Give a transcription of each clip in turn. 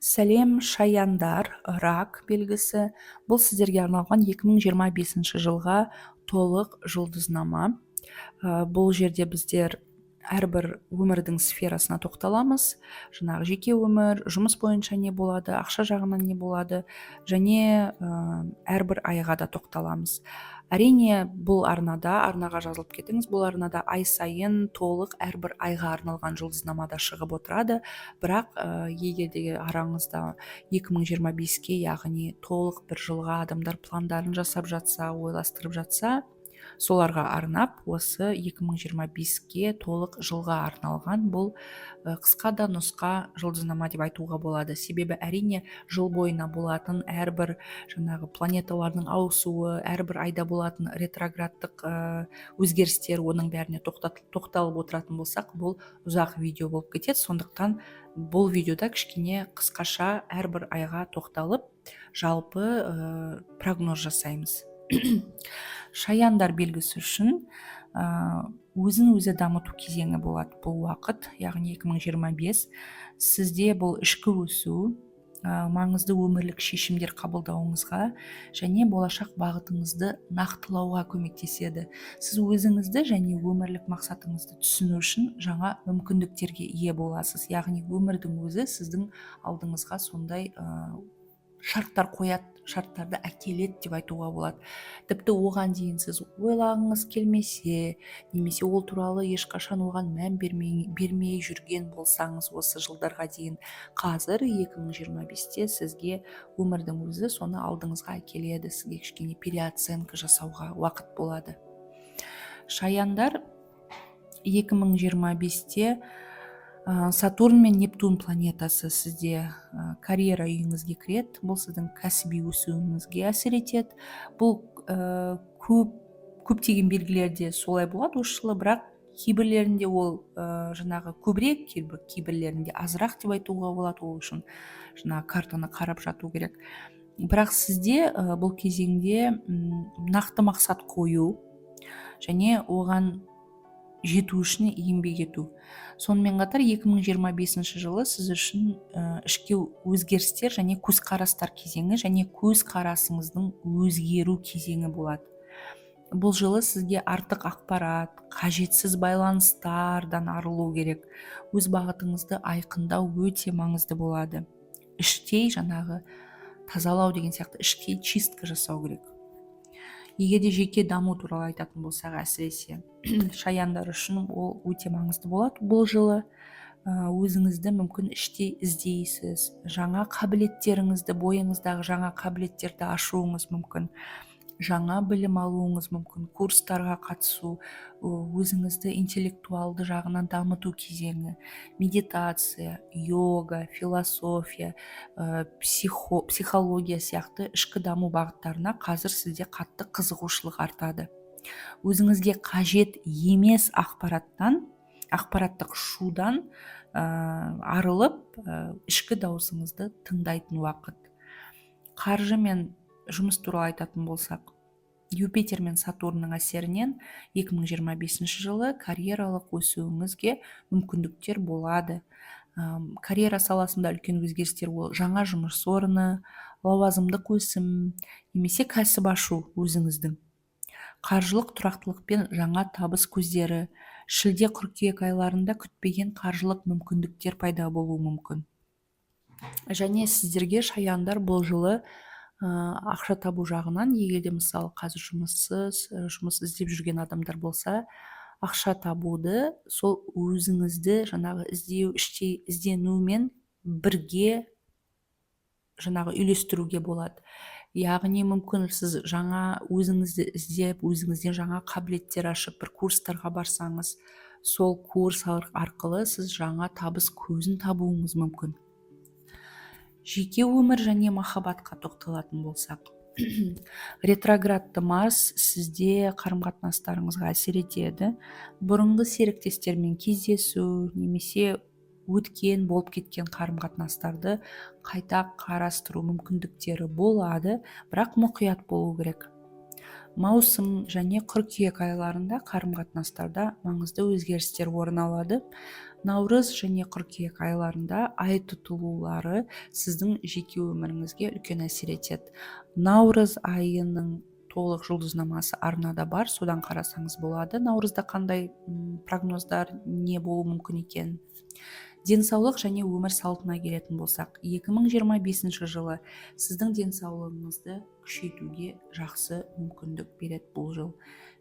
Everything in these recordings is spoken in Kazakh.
Сәлем шаяндар, рак белгісі. Бұл сіздерге арналған 2025 жылға толық жұлдызнама. Бұл жерде біздер әрбір өмірдің сферасына тоқталамыз. Жаңағы жеке өмір, жұмыс бойынша не болады, ақша жағынан не болады, және әрбір айға да тоқталамыз. Әрине бұл арнаға жазылып кетіңіз. Бұл арнада ай сайын толық әрбір айға арналған жұлдызнамада шығып отырады. Бірақ егер де араңызда 2025-ке, яғни толық бір жылға адамдар пландарын жасап жатса, ойластырып жатса, соларға арнап осы 2025-ке толық жылға арналған бұл қысқа да нұсқа жұлдызнама деп айтуға болады. Себебі әрине жыл бойына болатын әрбір жаңағы планеталардың ауысуы, әрбір айда болатын ретроградтық өзгерістер, оның бәріне тоқталып отыратын болсақ, бұл ұзақ видео болып кетеді. Сондықтан бұл видеода кішкене қысқаша әрбір айға тоқталып, жалпы прогноз жасаймыз. Шаяндар белгісі үшін өзін өзі дамыту кезеңі болады бұл уақыт, яғни 2025. Сізде бұл ішкі өсу, маңызды өмірлік шешімдер қабылдауыңызға және болашақ бағытыңызды нақтылауға көмектеседі. Сіз өзіңізді және өмірлік мақсатыңызды түсіну үшін жаңа мүмкіндіктерге ие боласыз. Яғни өмірдің өзі сіздің алдыңызға сондай шарттар қояды, шарттарды әкеледі деп айтуға болады. Тіпті оған дейін сіз ойлағыңыз келмесе, немесе ол туралы ешқашан оған мән бермей жүрген болсаңыз осы жылдарға дейін, қазір 2025-те сізге өмірдің өзі соны алдыңызға әкеледі. Сізге кішкене переоценка жасауға уақыт болады. Шаяндар 2025-те Сатурн мен Нептун планетасы сізде карьера үйіңізге кіреді. Бұл сіздің кәсіби өсуіңізге әсер етеді. Бұл көптеген белгілерде солай болады осы жылы, бірақ кейбірлерінде ол жаңағы көбірек, кейбірлерінде азырақ деп айтуға болады. Ол үшін жаңағы картаны қарап жату керек. Бірақ сізде бұл кезеңде нақты мақсат қою және оған жету үшін еңбек ету. Сонымен қатар 2025 жылы сіз үшін ішкі өзгерістер және көзқарастар кезеңі және көзқарасыңыздың өзгеру кезеңі болады. Бұл жылы сізге артық ақпарат, қажетсіз байланыстардан арылу керек. Өз бағытыңызды айқындау өте маңызды болады. Іштей жаңағы тазалау деген сияқты іштей чистка жасау керек. Егер де жеке даму туралы айтатын болсақ, әсіресе шаяндар үшін ол өте маңызды болады. Бұл жылы өзіңізді мүмкін іштей іздейсіз, жаңа қабілеттеріңізді, бойыңыздағы жаңа қабілеттерді ашуыңыз мүмкін, жаңа білім алуыңыз мүмкін, курстарға қатысу, өзіңізді интеллектуалды жағынан дамыту кезеңі, медитация, йога, философия, психология сияқты ішкі даму бағыттарына қазір сізде қатты қызығушылық артады. Өзіңізге қажет емес ақпараттық шудан арылып, ішкі даусыңызды тыңдайтын уақыт. Қаржы мен жұмыс туралы айтатын болсақ, Юпитер мен Сатурнның әсерінен 2025 жылы карьералық өсуіңізге мүмкіндіктер болады. Карьера саласында үлкен өзгерістер, ол жаңа жұмыс орны, лауазымдық өсім, немесе кәсіп ашу өзіңіздің. Қаржылық тұрақтылық пен жаңа табыс көздері, шілде-қыркүйек айларында күтпеген қаржылық мүмкіндіктер пайда болуы мүмкін. Және сіздерге шаяндар бұл жылы ақша табу жағынан, егер де мысалы қазір жұмыс іздеп жүрген адамдар болса, ақша табуды сол өзіңізді жаңағы іштей ізденумен бірге жаңағы үйлестіруге болады. Яғни мүмкін сіз жаңа өзіңізді іздеп, өзіңізден жаңа қабілеттер ашып, бір курстарға барсаңыз, сол курс арқылы сіз жаңа табыс көзін табуыңыз мүмкін. Жеке өмір және махаббатқа тоқталатын болсақ, ретроградты Марс сізде қарым-қатынастарыңызға әсер етеді. Бұрынғы серіктестермен кездесу, немесе өткен болып кеткен қарым-қатынастарды қайта қарастыру мүмкіндіктері болады, бірақ мұқият болу керек. Маусым және қыркүйек айларында қарым-қатынастарда маңызды өзгерістер орын алады. наурыз және қыркүйек айларында ай тұтылулары сіздің жеке өміріңізге үлкен әсер етеді. Наурыз айының толық жұлдызнамасы арнада бар, содан қарасаңыз болады. Наурызда қандай прогноздар не болуы мүмкін екен. Денсаулық және өмір салтына келетін болсақ, 2025 жылы сіздің денсаулығыңызды күшейтуге жақсы мүмкіндік береді бұл жыл.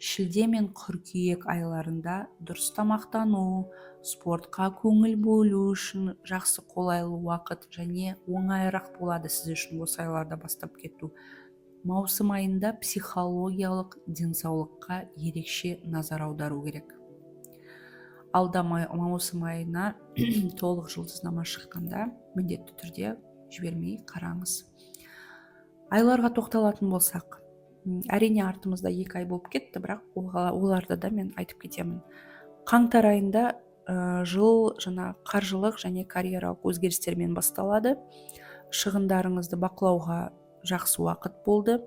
Шілде мен қыркүйек айларында дұрыс тамақтану, спортқа көңіл бөлу үшін жақсы қолайлы уақыт және оңайырақ болады сіз үшін осы айларда бастап кету. Маусым айында психологиялық денсаулыққа ерекше назар аудару керек. Алда маусым айына толық жұлдызнама шыққанда міндетті түрде жібермей қараңыз. Айларға тоқталатын болсақ, әрине артымызда 2 ай болып кетті, бірақ оларды да мен айтып кетемін. Қаңтар айында жыл қаржылық және карьералық өзгерістермен басталады. Шығындарыңызды бақылауға жақсы уақыт болды.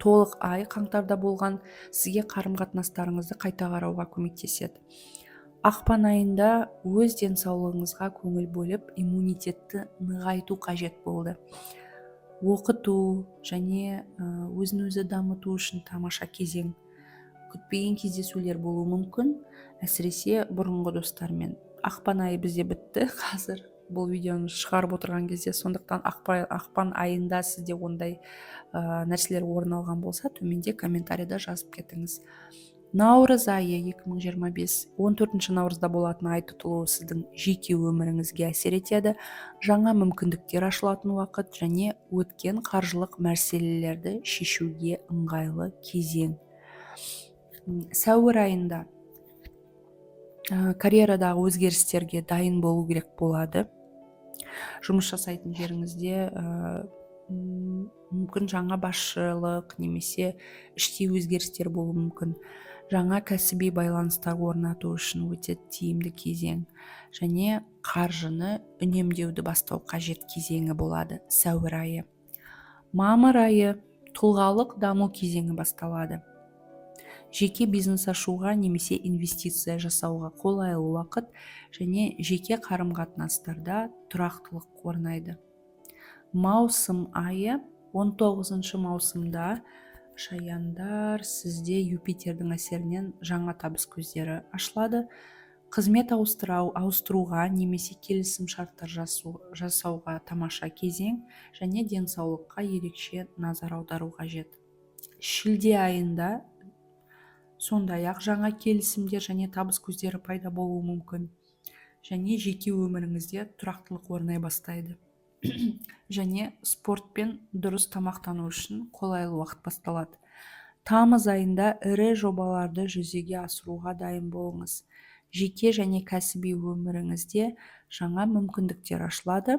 Толық ай қаңтарда болған сізге қарым-қатынастарыңызды қайта қарауға көмектеседі. Ақпан айында өз денсаулығыңызға көңіл бөліп, иммунитетті нығайту қажет болды. Оқыту және өзін өзі дамыту үшін тамаша кезең. Күтпеген кездесулер болуы мүмкін, әсіресе бұрынғы достармен. Ақпан айы бізде бітті қазір бұл видеоны шығарып отырған кезде, сондықтан ақпан айында сізде ондай нәрселер орын алған болса, төменде комментарийда жазып кетіңіз. Наурыз айы 2025, 14 наурызда болатын ай тұтылуы сіздің жеке өміріңізге әсер етеді. Жаңа мүмкіндіктер ашылатын уақыт және өткен қаржылық мәселелерді шешуге ыңғайлы кезең. Сәуір айында карьерадағы өзгерістерге дайын болу керек болады. Жұмыс жасайтын жеріңізде мүмкін жаңа басшылық немесе іште өзгерістер болуы мүмкін. Жаңа кәсіби байланыстар орнату үшін өте тиімді кезең және қаржыны үнемдеуді бастау қажет кезеңі болады сәуір айы. Мамыр айы тұлғалық даму кезеңі басталады. Жеке бизнес ашуға немесе инвестиция жасауға қолайлы уақыт және жеке қарым-қатынастарда тұрақтылық орнайды. Маусым айы 19 маусымда шаяндар сізде Юпитердің әсерінен жаңа табыс көздері ашылады. Қызмет ауыстыруға немесе келісім шарттар жасауға тамаша кезең және денсаулыққа ерекше назар аудару қажет. Шілде айында сондай-ақ жаңа келісімдер және табыс көздері пайда болуы мүмкін және жеке өміріңізде тұрақтылық орнай бастайды. Және спортпен дұрыс тамақтану үшін қолайлы уақыт басталады. Тамыз айында ірі жобаларды жүзеге асыруға дайын болыңыз. Жеке және кәсіби өміріңізде жаңа мүмкіндіктер ашылады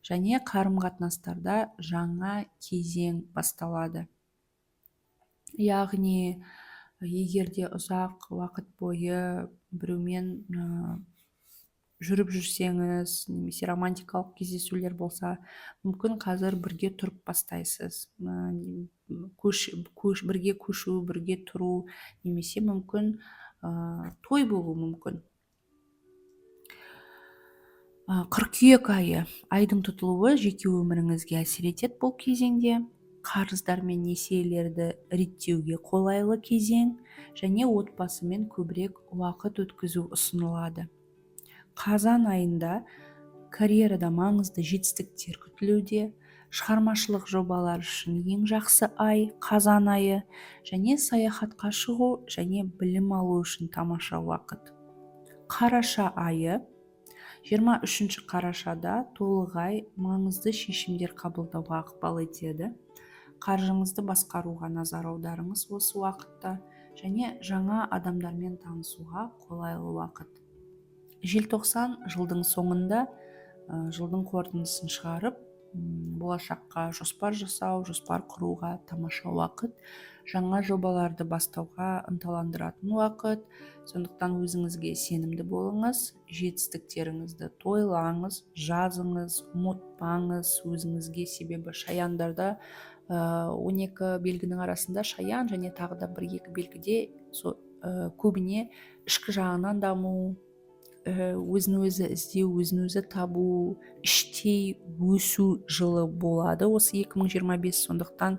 және қарым-қатынастарда жаңа кезең басталады. Яғни егерде ұзақ уақыт бойы біреумен жүріп жүрсеңіз, немесе романтикалық кездесулер болса, мүмкін қазір бірге тұрып бастайсыз. Бірге көшу, бірге тұру, немесе мүмкін той болуы мүмкін. Қыркүйек айы, айдың тұтылуы жеке өміріңізге әсер етеді бұл кезеңде. Қарыздар мен несиелерді реттеуге қолайлы кезең және отбасымен көбірек уақыт өткізу ұсынылады. Қазан айында карьерада маңызды жетістіктер күтілуде. Шығармашылық жобалар үшін ең жақсы ай қазан айы және саяхатқа шығу және білім алу үшін тамаша уақыт. Қараша айы 23 қарашада толық ай маңызды шешімдер қабылдауға ықпал етеді. Қаржыңызды басқаруға назар аударыңыз осы уақытта және жаңа адамдармен танысуға қолайлы уақыт. Желтоқсан жылдың соңында жылдың қорытындысын шығарып, болашаққа жоспар жасау, жоспар құруға тамаша уақыт, жаңа жобаларды бастауға ынталандыратын уақыт. Сондықтан өзіңізге сенімді болыңыз, жетістіктеріңізді тойлаңыз, жазыңыз, ұмытпаңыз өзіңізге, себебі шаяндарда 12 белгінің арасында шаян және тағы да 1-2 белгіде көбіне ішкі жағынан даму, өзін өзі іздеу, өзін өзі табу, іштей өсу жылы болады осы 2025. Сондықтан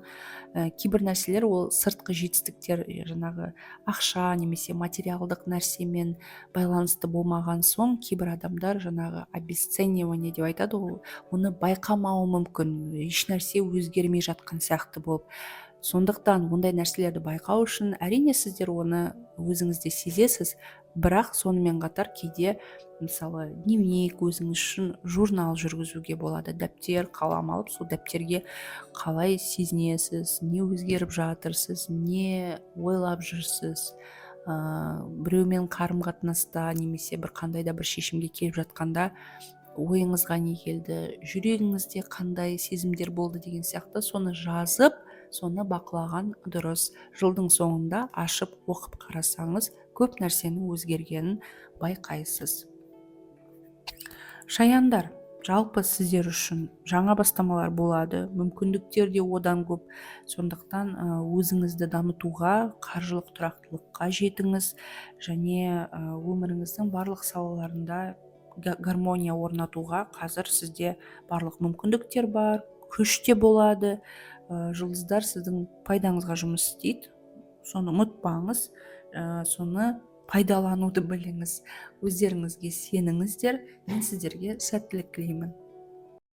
кейбір нәрселер ол сыртқы жетістіктер, жаңағы ақша немесе материалдық нәрсемен байланысты болмаған соң кейбір адамдар жаңағы обесценивание деп айтады ғой, оны байқамауы мүмкін, ешнәрсе өзгермей жатқан сияқты болып. Сондықтан ондай нәрселерді байқау үшін әрине сіздер оны өзіңізде сезесіз, бірақ сонымен қатар кейде мысалы дневник, өзіңіз үшін журнал жүргізуге болады. Дәптер, қалам алып, сол дәптерге қалай сезінесіз, не өзгеріп жатырсыз, не ойлап жүрсіз, біреумен қарым-қатынаста немесе бір қандай да бір шешімге келіп жатқанда ойыңызға не келді, жүрегіңізде қандай сезімдер болды деген сияқты соны жазып, соны бақылаған дұрыс. Жылдың соңында ашып оқып қарасаңыз, көп нәрсенің өзгергенін байқайсыз. Шаяндар, жалпы сіздер үшін жаңа бастамалар болады, мүмкіндіктер де одан көп. Сондықтан өзіңізді дамытуға, қаржылық тұрақтылыққа жетіңіз және өміріңіздің барлық салаларында гармония орнатуға қазір сізде барлық мүмкіндіктер бар, күш те болады. Жұлдыздар сіздің пайдаңызға жұмыс істейді, соны ұмытпаңыз, соны пайдалануды біліңіз. Өздеріңізге сеніңіздер. Мен сіздерге сәттілік тілеймін.